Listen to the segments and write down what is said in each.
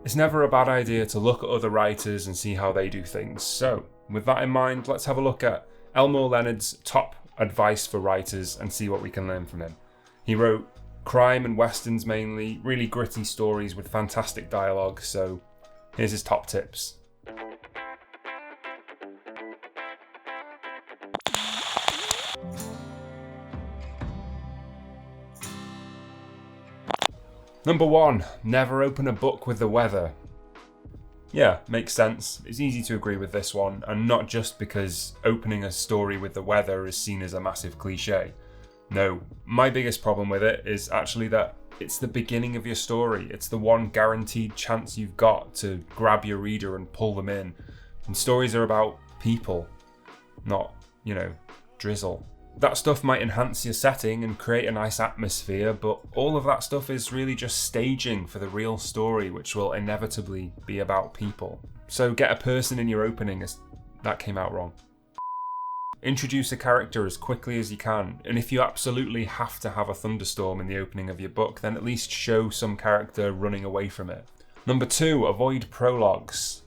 It's never a bad idea to look at other writers and see how they do things. So, with that in mind, let's have a look at Elmore Leonard's top advice for writers and see what we can learn from him. He wrote crime and westerns mainly, really gritty stories with fantastic dialogue, so here's his top tips. Number 1, never open a book with the weather. Yeah, makes sense. It's easy to agree with this one, and not just because opening a story with the weather is seen as a massive cliche. No, my biggest problem with it is actually that it's the beginning of your story. It's the one guaranteed chance you've got to grab your reader and pull them in. And stories are about people, not, drizzle. That stuff might enhance your setting and create a nice atmosphere, but all of that stuff is really just staging for the real story, which will inevitably be about people. So get a person in your opening. That came out wrong. Introduce a character as quickly as you can, and if you absolutely have to have a thunderstorm in the opening of your book, then at least show some character running away from it. Number 2, avoid prologues.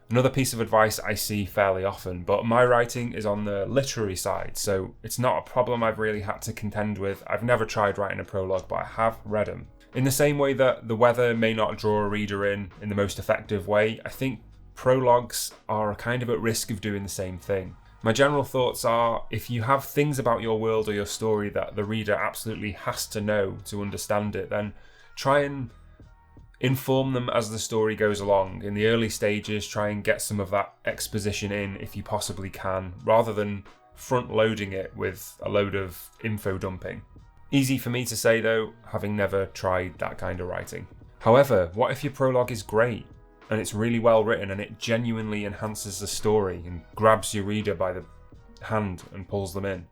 Another piece of advice I see fairly often, but my writing is on the literary side, so it's not a problem I've really had to contend with. I've never tried writing a prologue, but I have read them. In the same way that the weather may not draw a reader in the most effective way, I think prologues are kind of at risk of doing the same thing. My general thoughts are, if you have things about your world or your story that the reader absolutely has to know to understand it, then try and inform them as the story goes along. In the early stages, try and get some of that exposition in if you possibly can, rather than front loading it with a load of info dumping. Easy for me to say though, having never tried that kind of writing. However, what if your prologue is great and it's really well written and it genuinely enhances the story and grabs your reader by the hand and pulls them in?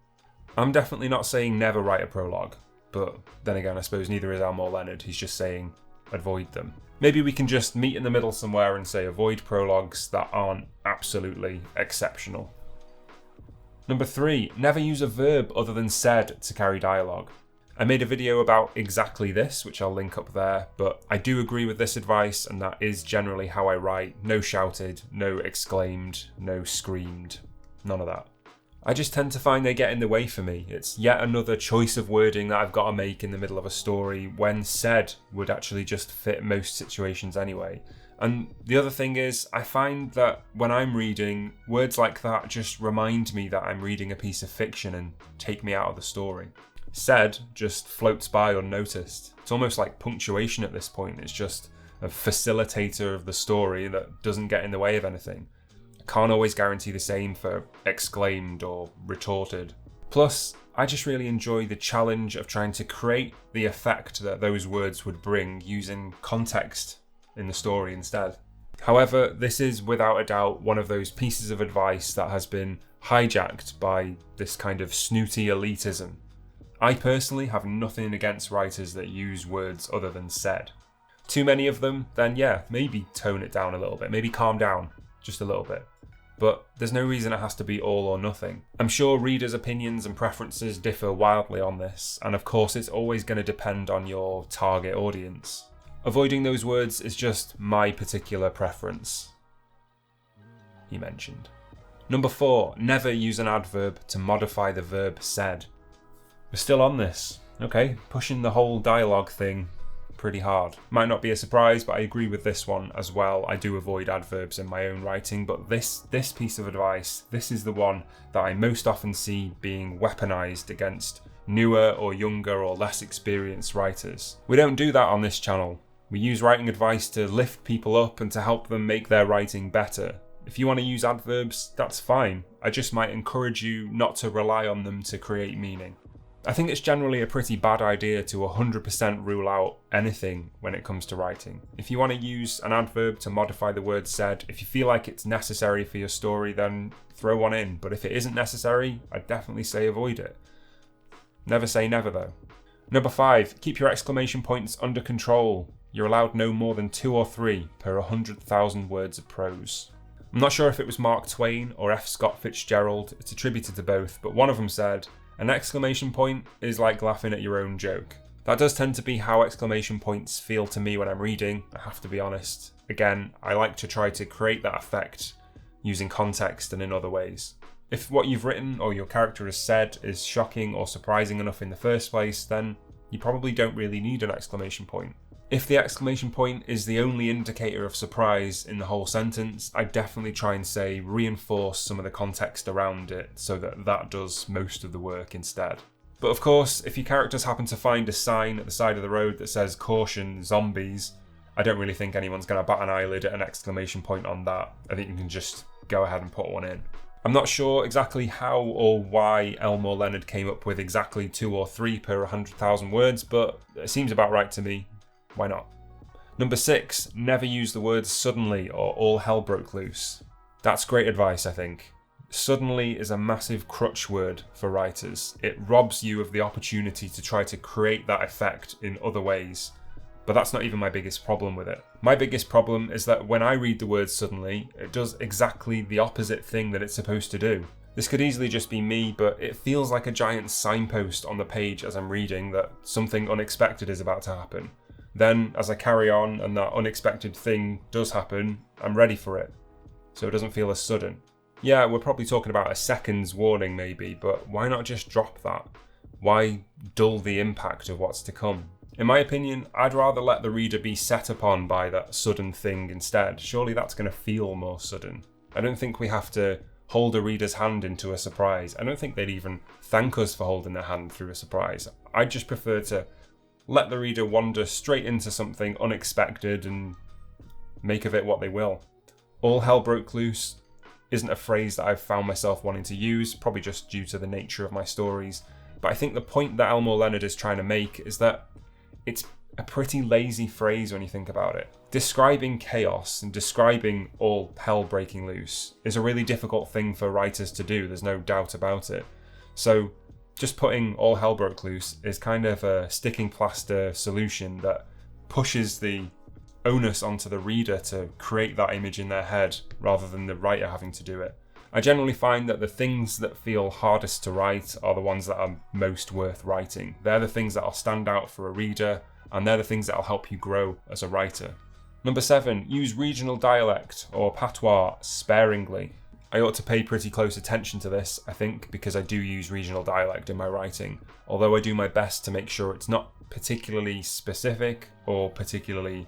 I'm definitely not saying never write a prologue, but then again, I suppose neither is Elmore Leonard. He's just saying avoid them. Maybe we can just meet in the middle somewhere and say avoid prologues that aren't absolutely exceptional. Number 3, never use a verb other than said to carry dialogue. I made a video about exactly this, which I'll link up there, but I do agree with this advice, and that is generally how I write. No shouted, no exclaimed, no screamed, none of that. I just tend to find they get in the way for me. It's yet another choice of wording that I've got to make in the middle of a story when said would actually just fit most situations anyway. And the other thing is, I find that when I'm reading, words like that just remind me that I'm reading a piece of fiction and take me out of the story. Said just floats by unnoticed. It's almost like punctuation at this point. It's just a facilitator of the story that doesn't get in the way of anything. Can't always guarantee the same for exclaimed or retorted. Plus, I just really enjoy the challenge of trying to create the effect that those words would bring using context in the story instead. However, this is without a doubt one of those pieces of advice that has been hijacked by this kind of snooty elitism. I personally have nothing against writers that use words other than said. Too many of them, then yeah, maybe tone it down a little bit, maybe calm down just a little bit. But there's no reason it has to be all or nothing. I'm sure readers' opinions and preferences differ wildly on this, and of course it's always going to depend on your target audience. Avoiding those words is just my particular preference, he mentioned. Number 4, never use an adverb to modify the verb said. We're still on this. Okay, pushing the whole dialogue thing pretty hard. Might not be a surprise, but I agree with this one as well. I do avoid adverbs in my own writing, but this piece of advice, this is the one that I most often see being weaponized against newer or younger or less experienced writers. We don't do that on this channel. We use writing advice to lift people up and to help them make their writing better. If you want to use adverbs, that's fine. I just might encourage you not to rely on them to create meaning. I think it's generally a pretty bad idea to 100% rule out anything when it comes to writing. If you want to use an adverb to modify the word said, if you feel like it's necessary for your story, then throw one in. But if it isn't necessary, I'd definitely say avoid it. Never say never though. Number 5, keep your exclamation points under control. You're allowed no more than 2 or 3 per 100,000 words of prose. I'm not sure if it was Mark Twain or F. Scott Fitzgerald, it's attributed to both, but one of them said, "An exclamation point is like laughing at your own joke." That does tend to be how exclamation points feel to me when I'm reading, I have to be honest. Again, I like to try to create that effect using context and in other ways. If what you've written or your character has said is shocking or surprising enough in the first place, then you probably don't really need an exclamation point. If the exclamation point is the only indicator of surprise in the whole sentence, I definitely try and say reinforce some of the context around it so that that does most of the work instead. But of course, if your characters happen to find a sign at the side of the road that says "Caution, zombies," I don't really think anyone's going to bat an eyelid at an exclamation point on that. I think you can just go ahead and put one in. I'm not sure exactly how or why Elmore Leonard came up with exactly 2 or 3 per 100,000 words, but it seems about right to me. Why not? Number 6, never use the words suddenly or all hell broke loose. That's great advice, I think. Suddenly is a massive crutch word for writers. It robs you of the opportunity to try to create that effect in other ways. But that's not even my biggest problem with it. My biggest problem is that when I read the word suddenly, it does exactly the opposite thing that it's supposed to do. This could easily just be me, but it feels like a giant signpost on the page as I'm reading that something unexpected is about to happen. Then, as I carry on and that unexpected thing does happen, I'm ready for it. So it doesn't feel as sudden. Yeah, we're probably talking about a second's warning maybe, but why not just drop that? Why dull the impact of what's to come? In my opinion, I'd rather let the reader be set upon by that sudden thing instead. Surely that's going to feel more sudden. I don't think we have to hold a reader's hand into a surprise. I don't think they'd even thank us for holding their hand through a surprise. I'd just prefer to let the reader wander straight into something unexpected and make of it what they will. All hell broke loose isn't a phrase that I've found myself wanting to use, probably just due to the nature of my stories. But I think the point that Elmore Leonard is trying to make is that it's a pretty lazy phrase when you think about it. Describing chaos and describing all hell breaking loose is a really difficult thing for writers to do, there's no doubt about it. So just putting all hell broke loose is kind of a sticking plaster solution that pushes the onus onto the reader to create that image in their head rather than the writer having to do it. I generally find that the things that feel hardest to write are the ones that are most worth writing. They're the things that'll stand out for a reader, and they're the things that'll help you grow as a writer. Number 7, use regional dialect or patois sparingly. I ought to pay pretty close attention to this, I think, because I do use regional dialect in my writing, although I do my best to make sure it's not particularly specific or particularly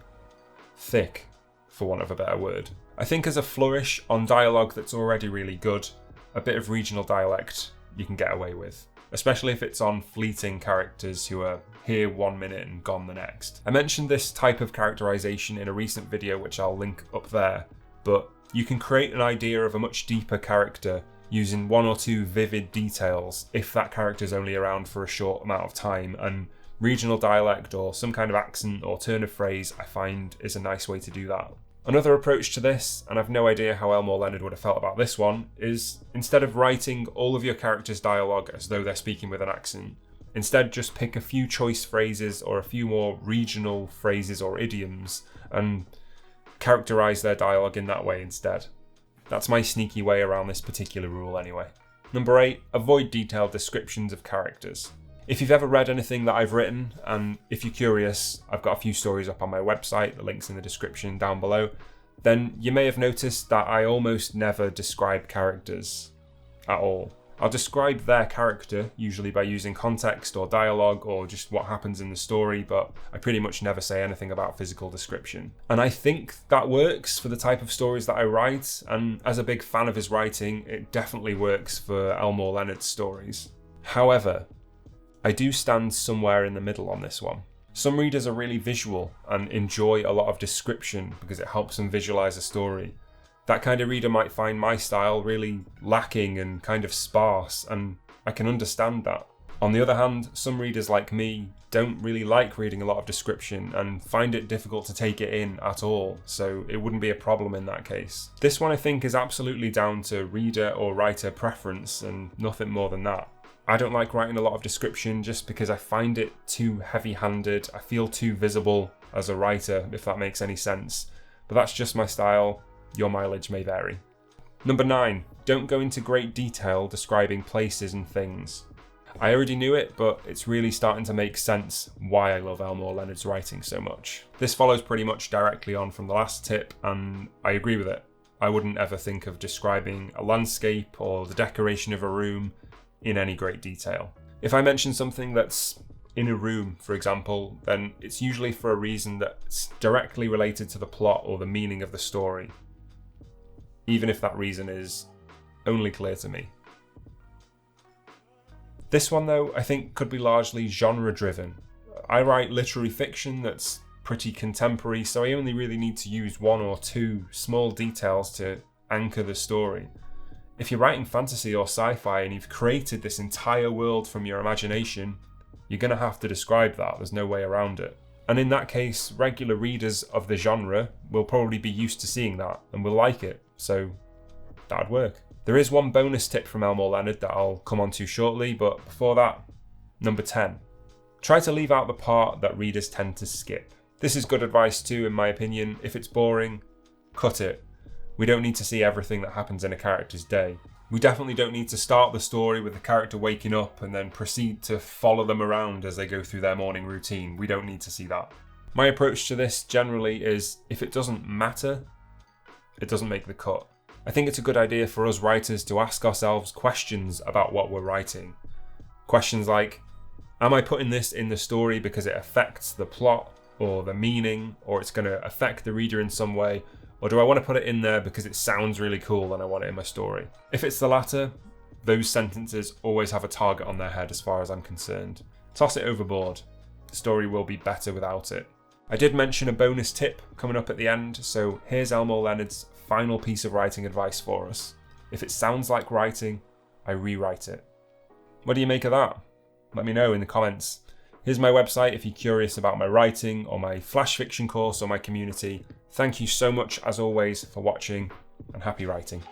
thick, for want of a better word. I think as a flourish on dialogue that's already really good, a bit of regional dialect you can get away with, especially if it's on fleeting characters who are here 1 minute and gone the next. I mentioned this type of characterization in a recent video which I'll link up there, but you can create an idea of a much deeper character using 1 or 2 vivid details if that character's only around for a short amount of time, and regional dialect or some kind of accent or turn of phrase I find is a nice way to do that. Another approach to this, and I've no idea how Elmore Leonard would have felt about this one, is instead of writing all of your characters' dialogue as though they're speaking with an accent, instead just pick a few choice phrases or a few more regional phrases or idioms and characterize their dialogue in that way instead. That's my sneaky way around this particular rule anyway. Number 8, avoid detailed descriptions of characters. If you've ever read anything that I've written, and if you're curious, I've got a few stories up on my website, the link's in the description down below, then you may have noticed that I almost never describe characters at all. I'll describe their character, usually by using context or dialogue or just what happens in the story, but I pretty much never say anything about physical description. And I think that works for the type of stories that I write, and as a big fan of his writing, it definitely works for Elmore Leonard's stories. However, I do stand somewhere in the middle on this one. Some readers are really visual and enjoy a lot of description because it helps them visualize a story. That kind of reader might find my style really lacking and kind of sparse, and I can understand that. On the other hand, some readers like me don't really like reading a lot of description and find it difficult to take it in at all, so it wouldn't be a problem in that case. This one I think is absolutely down to reader or writer preference and nothing more than that. I don't like writing a lot of description just because I find it too heavy-handed. I feel too visible as a writer, if that makes any sense. But that's just my style. Your mileage may vary. Number 9, don't go into great detail describing places and things. I already knew it, but it's really starting to make sense why I love Elmore Leonard's writing so much. This follows pretty much directly on from the last tip, and I agree with it. I wouldn't ever think of describing a landscape or the decoration of a room in any great detail. If I mention something that's in a room, for example, then it's usually for a reason that's directly related to the plot or the meaning of the story, even if that reason is only clear to me. This one, though, I think could be largely genre-driven. I write literary fiction that's pretty contemporary, so I only really need to use one or two small details to anchor the story. If you're writing fantasy or sci-fi and you've created this entire world from your imagination, you're going to have to describe that. There's no way around it. And in that case, regular readers of the genre will probably be used to seeing that and will like it, so that'd work. There is one bonus tip from Elmore Leonard that I'll come on to shortly, but before that, number 10. Try to leave out the part that readers tend to skip. This is good advice too, in my opinion. If it's boring, cut it. We don't need to see everything that happens in a character's day. We definitely don't need to start the story with the character waking up and then proceed to follow them around as they go through their morning routine. We don't need to see that. My approach to this generally is, if it doesn't matter, it doesn't make the cut. I think it's a good idea for us writers to ask ourselves questions about what we're writing. Questions like, am I putting this in the story because it affects the plot or the meaning, or it's going to affect the reader in some way, or do I want to put it in there because it sounds really cool and I want it in my story? If it's the latter, those sentences always have a target on their head as far as I'm concerned. Toss it overboard. The story will be better without it. I did mention a bonus tip coming up at the end, so here's Elmore Leonard's final piece of writing advice for us. If it sounds like writing, I rewrite it. What do you make of that? Let me know in the comments. Here's my website if you're curious about my writing or my flash fiction course or my community. Thank you so much as always for watching, and happy writing.